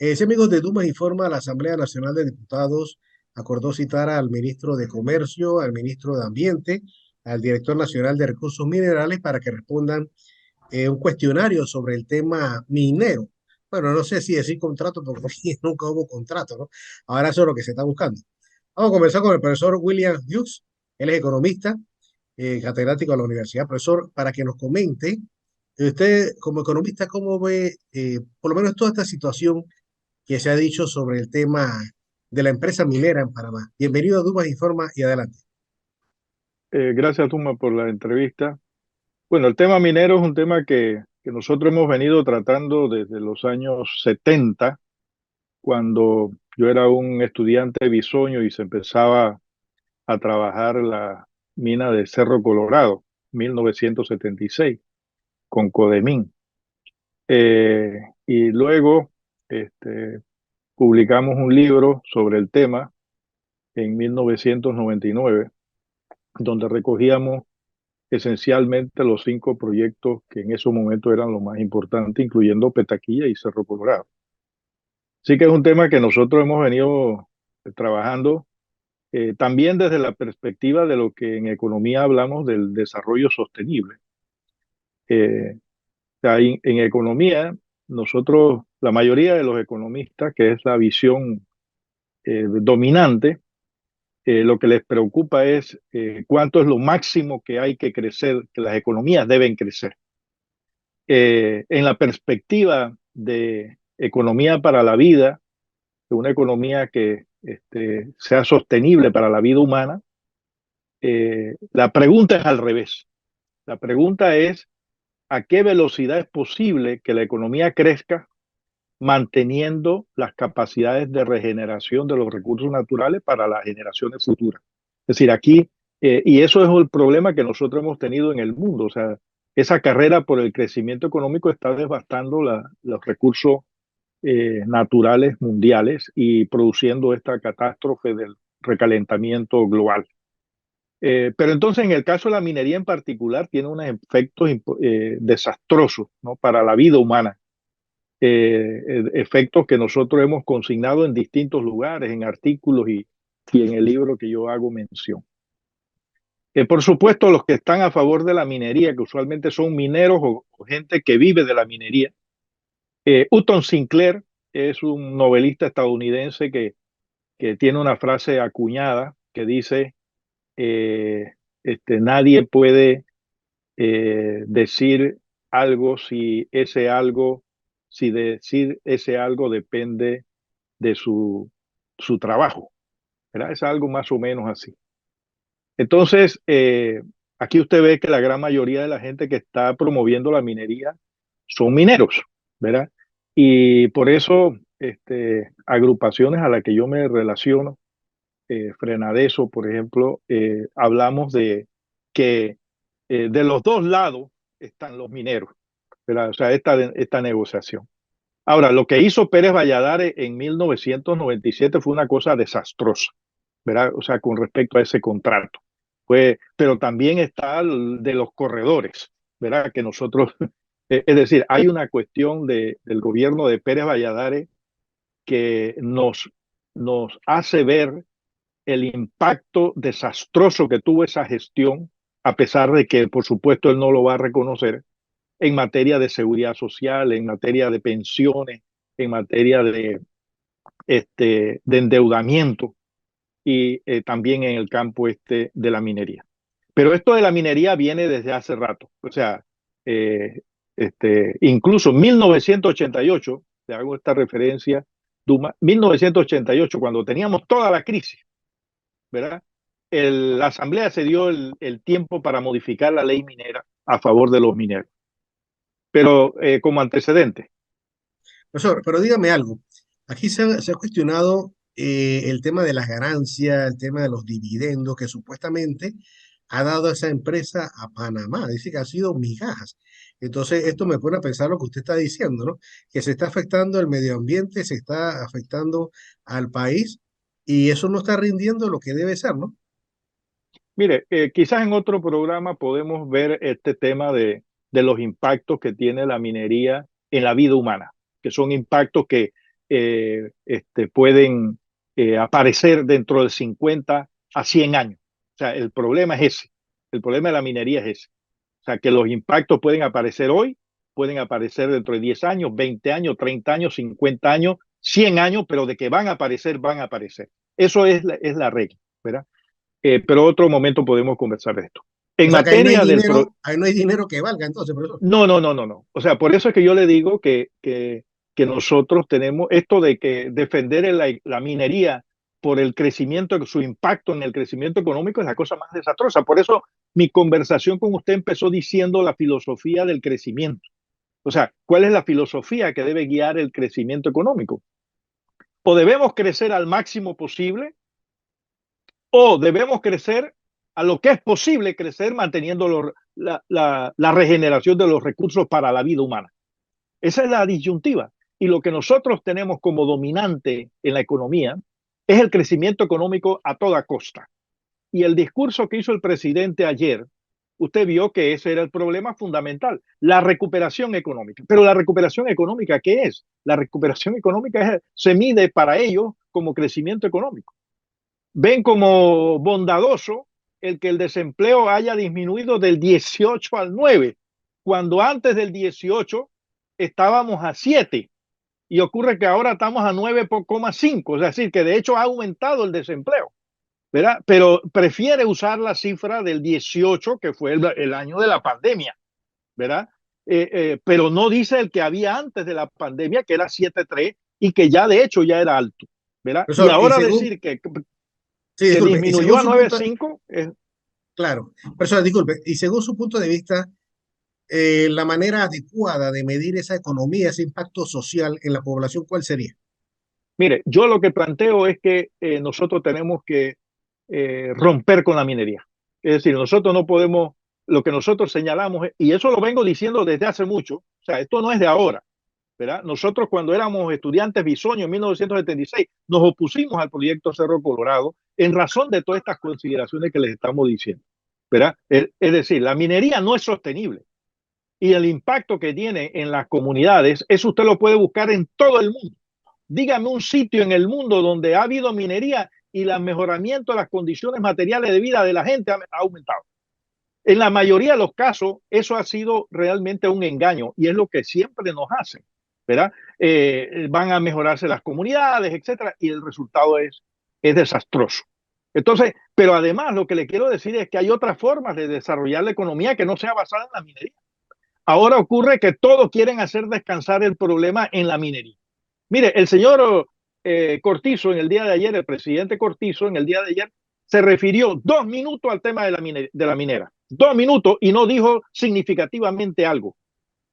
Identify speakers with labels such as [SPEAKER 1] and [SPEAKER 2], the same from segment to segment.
[SPEAKER 1] Sí, amigos de Dumas Informa, la Asamblea Nacional de Diputados acordó citar al ministro de Comercio, al ministro de Ambiente, al director nacional de Recursos Minerales para que respondan un cuestionario sobre el tema minero. Bueno, no sé si decir contrato, porque aquí nunca hubo contrato, ¿no? Ahora eso es lo que se está buscando. Vamos a comenzar con el profesor William Hughes. Él es economista, catedrático de la universidad. Profesor, para que nos comente, usted como economista, ¿cómo ve por lo menos toda esta situación que se ha dicho sobre el tema de la empresa minera en Panamá? Bienvenido a Dumas Informa y adelante.
[SPEAKER 2] Gracias, Tuma, por la entrevista. Bueno, el tema minero es un tema que nosotros hemos venido tratando desde los años 70, cuando yo era un estudiante bisoño y se empezaba a trabajar la mina de Cerro Colorado, 1976, con Codemín. Y luego publicamos un libro sobre el tema en 1999, donde recogíamos esencialmente los 5 proyectos que en esos momentos eran los más importantes, incluyendo Petaquilla y Cerro Colorado. Sí que es un tema que nosotros hemos venido trabajando también desde la perspectiva de lo que en economía hablamos del desarrollo sostenible. O sea, en economía, nosotros, la mayoría de los economistas, que es la visión dominante, lo que les preocupa es cuánto es lo máximo que hay que crecer, que las economías deben crecer. En la perspectiva de economía para la vida, de una economía que sea sostenible para la vida humana, la pregunta es al revés. La pregunta es a qué velocidad es posible que la economía crezca manteniendo las capacidades de regeneración de los recursos naturales para las generaciones futuras. Es decir, aquí, y eso es el problema que nosotros hemos tenido en el mundo, o sea, esa carrera por el crecimiento económico está devastando los recursos naturales mundiales y produciendo esta catástrofe del recalentamiento global. Pero entonces, en el caso de la minería en particular, tiene unos efectos desastrosos, ¿no?, para la vida humana. Efectos que nosotros hemos consignado en distintos lugares, en artículos y en el libro que yo hago mención. Por supuesto, los que están a favor de la minería, que usualmente son mineros o gente que vive de la minería. Houghton Sinclair es un novelista estadounidense que tiene una frase acuñada que dice, nadie puede decir algo si decir ese algo depende de su trabajo, ¿verdad? Es algo más o menos así. Entonces, aquí usted ve que la gran mayoría de la gente que está promoviendo la minería son mineros, ¿verdad? Y por eso, agrupaciones a las que yo me relaciono, Frenadeso, por ejemplo, hablamos de que de los dos lados están los mineros, ¿verdad? O sea, esta negociación. Ahora, lo que hizo Pérez Valladares en 1997 fue una cosa desastrosa, ¿verdad? O sea, con respecto a ese contrato. Pero también está el de los corredores, ¿verdad? Que nosotros, es decir, hay una cuestión del gobierno de Pérez Valladares que nos hace ver el impacto desastroso que tuvo esa gestión, a pesar de que, por supuesto, él no lo va a reconocer, en materia de seguridad social, en materia de pensiones, en materia de endeudamiento y también en el campo de la minería. Pero esto de la minería viene desde hace rato. O sea, eh, incluso en 1988, te hago esta referencia, Duma, 1988, cuando teníamos toda la crisis, ¿verdad? La Asamblea se dio el tiempo para modificar la ley minera a favor de los mineros. Pero como antecedente,
[SPEAKER 1] Profesor, pero dígame algo. Aquí se ha cuestionado el tema de las ganancias, el tema de los dividendos que supuestamente ha dado esa empresa a Panamá. Dice que ha sido migajas. Entonces, esto me pone a pensar lo que usted está diciendo, ¿no? Que se está afectando el medio ambiente, se está afectando al país y eso no está rindiendo lo que debe ser, ¿no?
[SPEAKER 2] mire, quizás en otro programa podemos ver este tema de los impactos que tiene la minería en la vida humana, que son impactos que pueden aparecer dentro de 50 a 100 años. O sea, el problema es ese. El problema de la minería es ese. O sea, que los impactos pueden aparecer hoy, pueden aparecer dentro de 10 años, 20 años, 30 años, 50 años, 100 años, pero de que van a aparecer, van a aparecer. Eso es la regla, ¿verdad? Pero otro momento podemos conversar de esto.
[SPEAKER 1] O
[SPEAKER 2] En
[SPEAKER 1] sea que
[SPEAKER 2] materia del...
[SPEAKER 1] ahí no hay dinero que valga entonces, profesor.
[SPEAKER 2] No, no, no, no, no. O sea, por eso es que yo le digo que nosotros tenemos esto de que defender la minería por el crecimiento, su impacto en el crecimiento económico es la cosa más desastrosa. Por eso mi conversación con usted empezó diciendo la filosofía del crecimiento. O sea, ¿cuál es la filosofía que debe guiar el crecimiento económico? O debemos crecer al máximo posible o debemos crecer a lo que es posible crecer manteniendo la regeneración de los recursos para la vida humana. Esa es la disyuntiva. Y lo que nosotros tenemos como dominante en la economía es el crecimiento económico a toda costa. Y el discurso que hizo el presidente ayer, usted vio que ese era el problema fundamental, la recuperación económica. Pero la recuperación económica, ¿qué es? La recuperación económica se mide para ellos como crecimiento económico. Ven como bondadoso el que el desempleo haya disminuido del 18 al 9, cuando antes del 18 estábamos a 7 y ocurre que ahora estamos a 9,5, es decir, que de hecho ha aumentado el desempleo, ¿verdad? Pero prefiere usar la cifra del 18, que fue el año de la pandemia, ¿verdad? Pero no dice el que había antes de la pandemia, que era 7,3 y que ya de hecho ya era alto, ¿verdad? Y
[SPEAKER 1] Profesor, y
[SPEAKER 2] ahora
[SPEAKER 1] según,
[SPEAKER 2] decir que
[SPEAKER 1] sí,
[SPEAKER 2] que
[SPEAKER 1] disculpe, y
[SPEAKER 2] disminuyó
[SPEAKER 1] según
[SPEAKER 2] a
[SPEAKER 1] su punto,
[SPEAKER 2] 9,5.
[SPEAKER 1] claro, profesor, disculpe, y según su punto de vista, la manera adecuada de medir esa economía, ese impacto social en la población, ¿cuál sería?
[SPEAKER 2] Mire, yo lo que planteo es que nosotros tenemos que romper con la minería. Es decir, nosotros no podemos, lo que nosotros señalamos, y eso lo vengo diciendo desde hace mucho, o sea, esto no es de ahora, ¿verdad? Nosotros cuando éramos estudiantes bisoño en 1976 nos opusimos al proyecto Cerro Colorado en razón de todas estas consideraciones que les estamos diciendo, ¿verdad? Es decir, la minería no es sostenible y el impacto que tiene en las comunidades, eso usted lo puede buscar en todo el mundo. Dígame un sitio en el mundo donde ha habido minería y el mejoramiento de las condiciones materiales de vida de la gente ha aumentado. En la mayoría de los casos, eso ha sido realmente un engaño y es lo que siempre nos hacen, ¿verdad? Van a mejorarse las comunidades, etcétera, y el resultado es desastroso. Entonces, pero además lo que le quiero decir es que hay otras formas de desarrollar la economía que no sea basada en la minería. Ahora ocurre que todos quieren hacer descansar el problema en la minería. Mire, el señor Cortizo en el día de ayer, el presidente Cortizo en el día de ayer, se refirió 2 minutos al tema de la minera. 2 minutos y no dijo significativamente algo.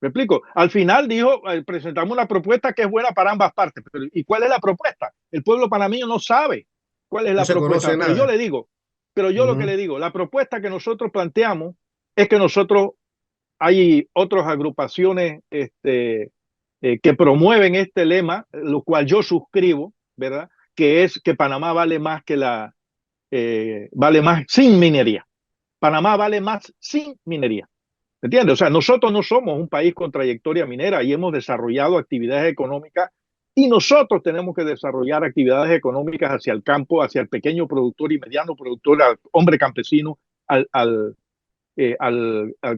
[SPEAKER 2] ¿Me explico? Al final dijo, presentamos una propuesta que es buena para ambas partes. Pero, ¿y cuál es la propuesta? El pueblo panameño no sabe cuál es
[SPEAKER 1] No
[SPEAKER 2] la
[SPEAKER 1] se conoce
[SPEAKER 2] propuesta. Pero yo
[SPEAKER 1] nada.
[SPEAKER 2] le digo, pero yo lo que
[SPEAKER 1] Ujú.
[SPEAKER 2] le digo, la propuesta que nosotros planteamos es que nosotros hay otras agrupaciones que promueven este lema, lo cual yo suscribo, ¿verdad? Que es que Panamá vale más vale más sin minería. Panamá vale más sin minería. ¿Entiendes? O sea, nosotros no somos un país con trayectoria minera y hemos desarrollado actividades económicas y nosotros tenemos que desarrollar actividades económicas hacia el campo, hacia el pequeño productor y mediano productor, al hombre campesino, al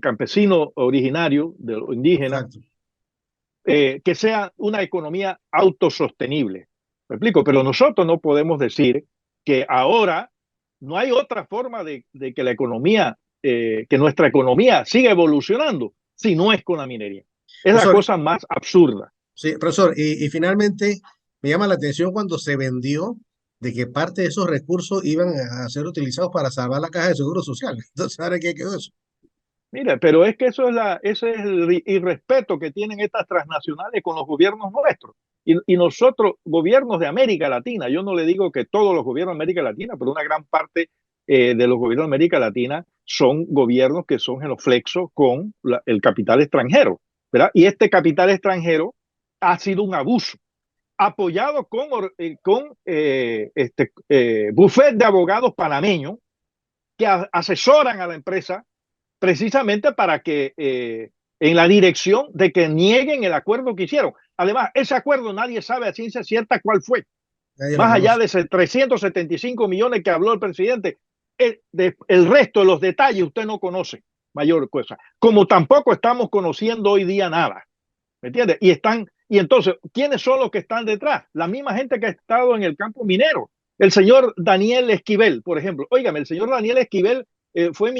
[SPEAKER 2] campesino originario, de los indígenas,
[SPEAKER 1] Exacto.
[SPEAKER 2] que sea una economía autosostenible. ¿Me explico? Pero nosotros no podemos decir que ahora no hay otra forma de que la economía, que nuestra economía siga evolucionando si no es con la minería. Es la
[SPEAKER 1] Profesor,
[SPEAKER 2] cosa más absurda.
[SPEAKER 1] sí, profesor, y finalmente me llama la atención cuando se vendió de que parte de esos recursos iban a ser utilizados para salvar la caja de seguro social. Entonces, ¿ahora qué quedó eso?
[SPEAKER 2] Mira, pero es que ese es el irrespeto que tienen estas transnacionales con los gobiernos nuestros. Y nosotros, gobiernos de América Latina, yo no le digo que todos los gobiernos de América Latina, pero una gran parte de los gobiernos de América Latina son gobiernos que son genuflexos con el capital extranjero, ¿verdad? Y este capital extranjero ha sido un abuso, apoyado con bufet de abogados panameños que asesoran a la empresa precisamente para que en la dirección de que nieguen el acuerdo que hicieron. Además, ese acuerdo nadie sabe a ciencia cierta cuál fue.
[SPEAKER 1] Nadie lo
[SPEAKER 2] Más allá
[SPEAKER 1] conoce.
[SPEAKER 2] de ese 375 millones que habló el presidente, el resto de los detalles usted no conoce mayor cosa. Como tampoco estamos conociendo hoy día nada. ¿Me entiendes? Y entonces, ¿quiénes son los que están detrás? La misma gente que ha estado en el campo minero. El señor Daniel Esquivel, por ejemplo. Óigame, el señor Daniel Esquivel fue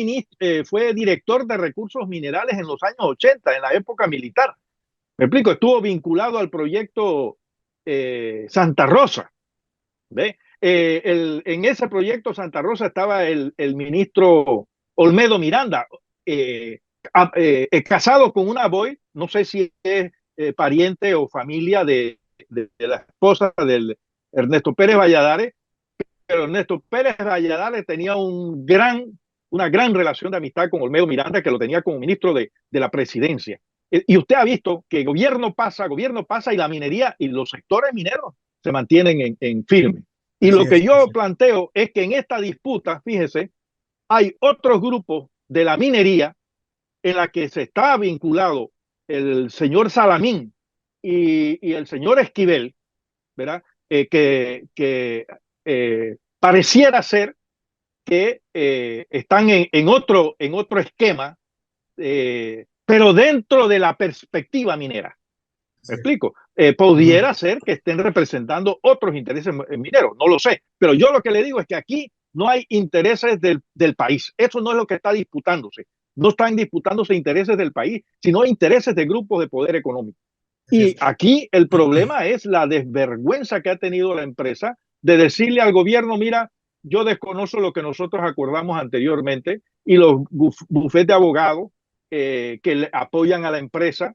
[SPEAKER 2] director de recursos minerales en los años 80, en la época militar. Me explico, estuvo vinculado al proyecto Santa Rosa. ¿Ve? En ese proyecto Santa Rosa estaba el ministro Olmedo Miranda, casado con una boy, no sé si es pariente o familia de la esposa del Ernesto Pérez Valladares, pero Ernesto Pérez Valladares tenía una gran relación de amistad con Olmedo Miranda, que lo tenía como ministro de la presidencia. Y usted ha visto que gobierno pasa y la minería y los sectores mineros se mantienen en firme. Y
[SPEAKER 1] Así
[SPEAKER 2] lo que
[SPEAKER 1] es,
[SPEAKER 2] yo
[SPEAKER 1] así es.
[SPEAKER 2] planteo es que en esta disputa, fíjese, hay otros grupos de la minería en la que se está vinculado el señor Salamín y el señor Esquivel, ¿verdad? Pareciera ser que están en otro esquema, pero dentro de la perspectiva minera. ¿Me
[SPEAKER 1] Así es.
[SPEAKER 2] explico?
[SPEAKER 1] Ujú.
[SPEAKER 2] Pudiera ser que estén representando otros intereses mineros, no lo sé, pero yo lo que le digo es que aquí no hay intereses del país. Eso no es lo que está disputándose. No están disputándose intereses del país, sino intereses de grupos de poder económico.
[SPEAKER 1] Así
[SPEAKER 2] Y
[SPEAKER 1] es.
[SPEAKER 2] aquí el problema es la desvergüenza que ha tenido la empresa de decirle al gobierno, mira, yo desconozco lo que nosotros acordamos anteriormente y los bufetes de abogados que apoyan a la empresa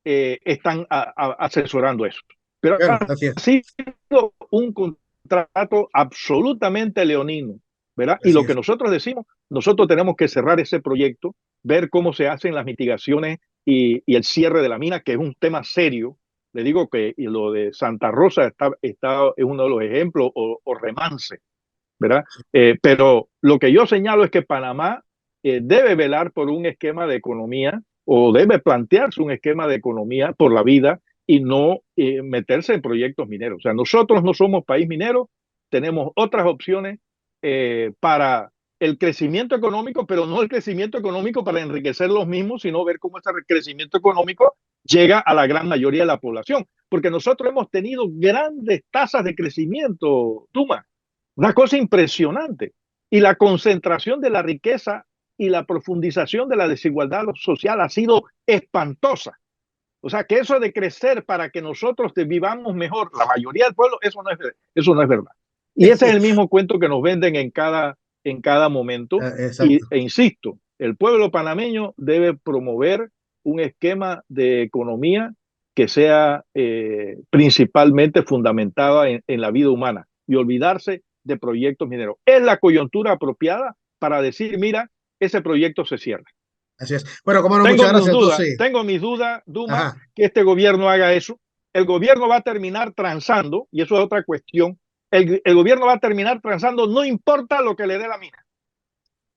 [SPEAKER 2] están asesorando eso. Pero
[SPEAKER 1] Bueno,
[SPEAKER 2] ha
[SPEAKER 1] así es.
[SPEAKER 2] sido un contrato absolutamente leonino, ¿verdad? Y
[SPEAKER 1] Así
[SPEAKER 2] lo que
[SPEAKER 1] es.
[SPEAKER 2] nosotros decimos, nosotros tenemos que cerrar ese proyecto, ver cómo se hacen las mitigaciones y el cierre de la mina, que es un tema serio. Le digo que y lo de Santa Rosa es uno de los ejemplos o remance, ¿verdad? Pero lo que yo señalo es que Panamá debe velar por un esquema de economía o debe plantearse un esquema de economía por la vida y no meterse en proyectos mineros. O sea, nosotros no somos país minero, tenemos otras opciones para el crecimiento económico, pero no el crecimiento económico para enriquecer los mismos, sino ver cómo ese crecimiento económico llega a la gran mayoría de la población. Porque nosotros hemos tenido grandes tasas de crecimiento, Tuma, una cosa impresionante. Y la concentración de la riqueza y la profundización de la desigualdad social ha sido espantosa. O sea, que eso de crecer para que nosotros vivamos mejor, la mayoría del pueblo, eso no es verdad. Y ese es el mismo cuento que nos venden en cada momento.
[SPEAKER 1] Exacto.
[SPEAKER 2] Insisto, el pueblo panameño debe promover un esquema de economía que sea principalmente fundamentada en la vida humana y olvidarse de proyectos mineros. Es la coyuntura apropiada para decir, mira, ese proyecto se cierra.
[SPEAKER 1] Así es. Bueno, como no, muchas gracias. Entonces,
[SPEAKER 2] Tengo mis dudas, Duma,
[SPEAKER 1] ajá.
[SPEAKER 2] que este gobierno haga eso. El gobierno va a terminar transando, y eso es otra cuestión. El gobierno va a terminar transando, no importa lo que le dé la mina.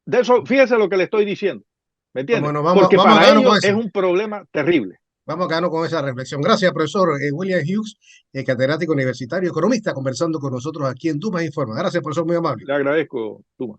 [SPEAKER 2] De eso, fíjese lo que le estoy diciendo. ¿Me
[SPEAKER 1] Como
[SPEAKER 2] entiende?
[SPEAKER 1] no,
[SPEAKER 2] Porque
[SPEAKER 1] vamos a
[SPEAKER 2] para
[SPEAKER 1] quedarnos con
[SPEAKER 2] ellos es
[SPEAKER 1] eso.
[SPEAKER 2] un problema terrible.
[SPEAKER 1] Vamos a quedarnos con esa reflexión. Gracias, profesor William Hughes, catedrático universitario, economista, conversando con nosotros aquí en Dumas Informa. Gracias, profesor, muy amable.
[SPEAKER 2] Le agradezco, Duma.